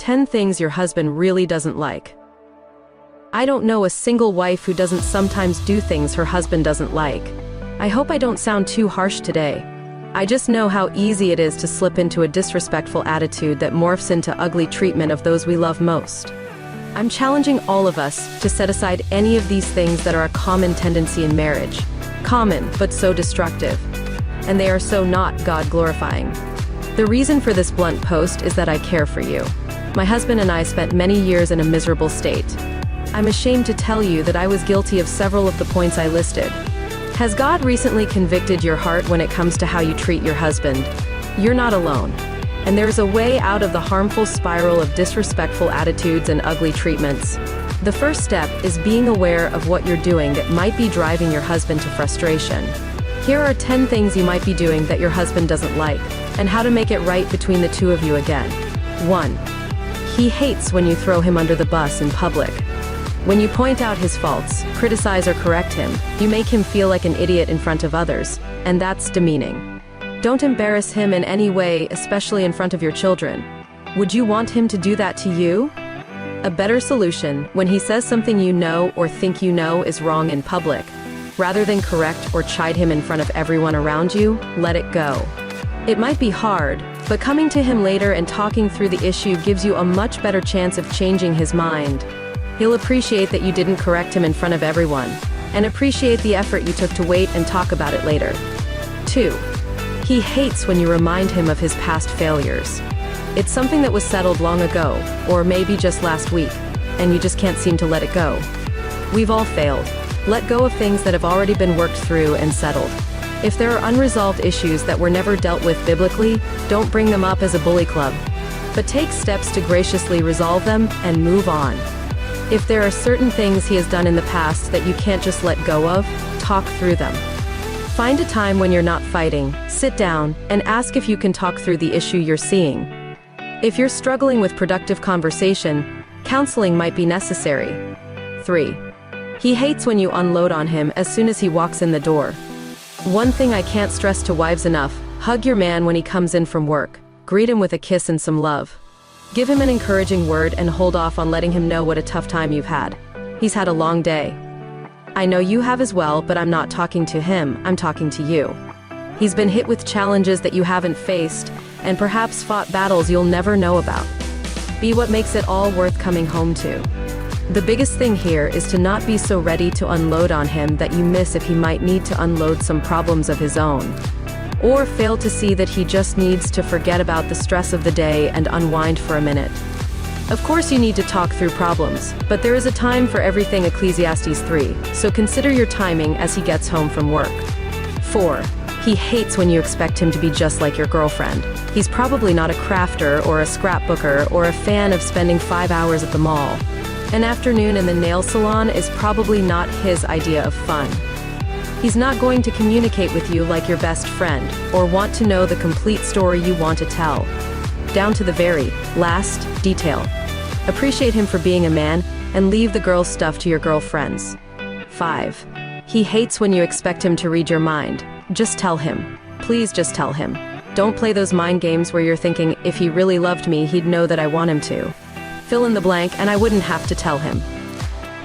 10 things your husband really doesn't like. I don't know a single wife who doesn't sometimes do things her husband doesn't like. I hope I don't sound too harsh today. I just know how easy it is to slip into a disrespectful attitude that morphs into ugly treatment of those we love most. I'm challenging all of us to set aside any of these things that are a common tendency in marriage. Common, but so destructive. And they are so not God-glorifying. The reason for this blunt post is that I care for you. My husband and I spent many years in a miserable state. I'm ashamed to tell you that I was guilty of several of the points I listed. Has God recently convicted your heart when it comes to how you treat your husband? You're not alone. And there's a way out of the harmful spiral of disrespectful attitudes and ugly treatments. The first step is being aware of what you're doing that might be driving your husband to frustration. Here are 10 things you might be doing that your husband doesn't like, and how to make it right between the two of you again. 1. He hates when you throw him under the bus in public. When you point out his faults, criticize or correct him, you make him feel like an idiot in front of others, and that's demeaning. Don't embarrass him in any way, especially in front of your children. Would you want him to do that to you? A better solution, when he says something you know or think you know is wrong in public, rather than correct or chide him in front of everyone around you, let it go. It might be hard, but coming to him later and talking through the issue gives you a much better chance of changing his mind. He'll appreciate that you didn't correct him in front of everyone, and appreciate the effort you took to wait and talk about it later. 2. He hates when you remind him of his past failures. It's something that was settled long ago, or maybe just last week, and you just can't seem to let it go. We've all failed. Let go of things that have already been worked through and settled. If there are unresolved issues that were never dealt with biblically, don't bring them up as a bully club. But take steps to graciously resolve them and move on. If there are certain things he has done in the past that you can't just let go of, talk through them. Find a time when you're not fighting, sit down, and ask if you can talk through the issue you're seeing. If you're struggling with productive conversation, counseling might be necessary. 3. He hates when you unload on him as soon as he walks in the door. One thing I can't stress to wives enough: hug your man when he comes in from work. Greet him with a kiss and some love. Give him an encouraging word and hold off on letting him know what a tough time you've had. He's had a long day. I know you have as well, but I'm not talking to him, I'm talking to you. He's been hit with challenges that you haven't faced, and perhaps fought battles you'll never know about. Be what makes it all worth coming home to. The biggest thing here is to not be so ready to unload on him that you miss if he might need to unload some problems of his own. Or fail to see that he just needs to forget about the stress of the day and unwind for a minute. Of course you need to talk through problems, but there is a time for everything, Ecclesiastes 3, so consider your timing as he gets home from work. 4. He hates when you expect him to be just like your girlfriend. He's probably not a crafter or a scrapbooker or a fan of spending 5 hours at the mall. An afternoon in the nail salon is probably not his idea of fun. He's not going to communicate with you like your best friend, or want to know the complete story you want to tell, down to the very last detail. Appreciate him for being a man, and leave the girl's stuff to your girlfriends. 5. He hates when you expect him to read your mind. Just tell him. Please just tell him. Don't play those mind games where you're thinking, if he really loved me, he'd know that I want him to. Fill in the blank, and I wouldn't have to tell him.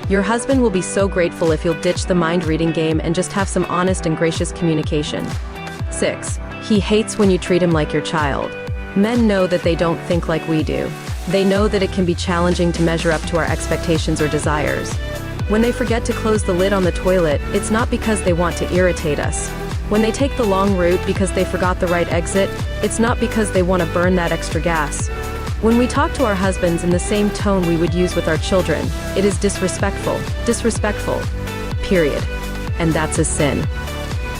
Your husband will be so grateful if you'll ditch the mind-reading game and just have some honest and gracious communication. 6. He hates when you treat him like your child. Men know that they don't think like we do. They know that it can be challenging to measure up to our expectations or desires. When they forget to close the lid on the toilet, it's not because they want to irritate us. When they take the long route because they forgot the right exit, it's not because they want to burn that extra gas. When we talk to our husbands in the same tone we would use with our children, it is disrespectful. Disrespectful. Period. And that's a sin.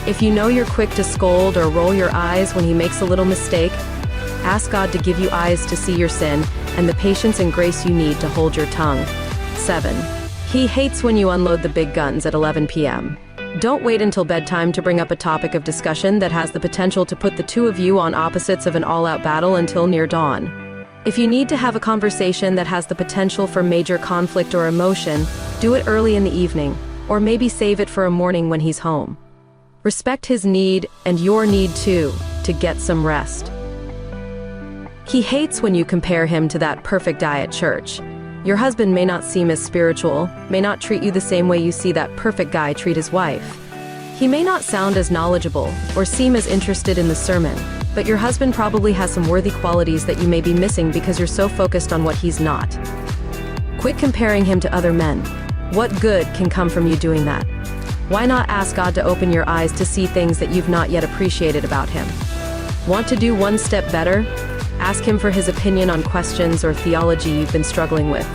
If you know you're quick to scold or roll your eyes when he makes a little mistake, ask God to give you eyes to see your sin and the patience and grace you need to hold your tongue. 7. He hates when you unload the big guns at 11 p.m. Don't wait until bedtime to bring up a topic of discussion that has the potential to put the two of you on opposites of an all-out battle until near dawn. If you need to have a conversation that has the potential for major conflict or emotion, do it early in the evening, or maybe save it for a morning when he's home. Respect his need, and your need too, to get some rest. He hates when you compare him to that perfect guy at church. Your husband may not seem as spiritual, may not treat you the same way you see that perfect guy treat his wife. He may not sound as knowledgeable or seem as interested in the sermon, but your husband probably has some worthy qualities that you may be missing because you're so focused on what he's not. Quit comparing him to other men. What good can come from you doing that? Why not ask God to open your eyes to see things that you've not yet appreciated about him? Want to do one step better? Ask him for his opinion on questions or theology you've been struggling with.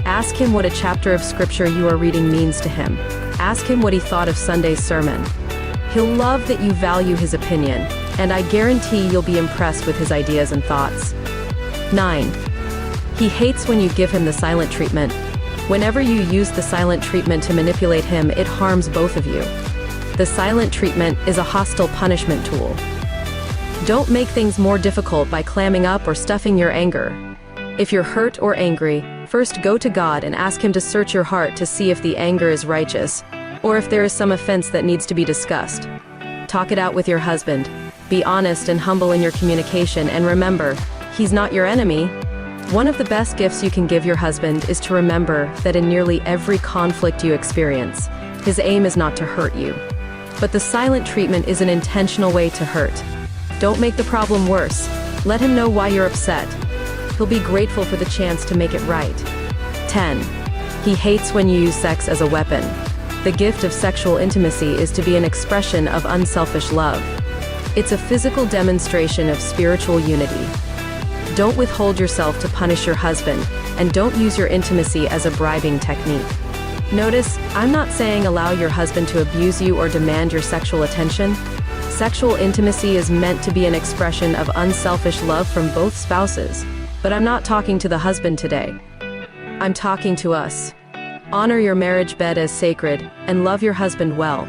Ask him what a chapter of scripture you are reading means to him. Ask him what he thought of Sunday's sermon. He'll love that you value his opinion, and I guarantee you'll be impressed with his ideas and thoughts. 9. He hates when you give him the silent treatment. Whenever you use the silent treatment to manipulate him, it harms both of you. The silent treatment is a hostile punishment tool. Don't make things more difficult by clamming up or stuffing your anger. If you're hurt or angry, first go to God and ask him to search your heart to see if the anger is righteous, or if there is some offense that needs to be discussed. Talk it out with your husband. Be honest and humble in your communication, and remember, he's not your enemy. One of the best gifts you can give your husband is to remember that in nearly every conflict you experience, his aim is not to hurt you. But the silent treatment is an intentional way to hurt. Don't make the problem worse. Let him know why you're upset. He'll be grateful for the chance to make it right. 10. He hates when you use sex as a weapon. The gift of sexual intimacy is to be an expression of unselfish love. It's a physical demonstration of spiritual unity. Don't withhold yourself to punish your husband, and don't use your intimacy as a bribing technique. Notice, I'm not saying allow your husband to abuse you or demand your sexual attention. Sexual intimacy is meant to be an expression of unselfish love from both spouses. But I'm not talking to the husband today. I'm talking to us. Honor your marriage bed as sacred, and love your husband well.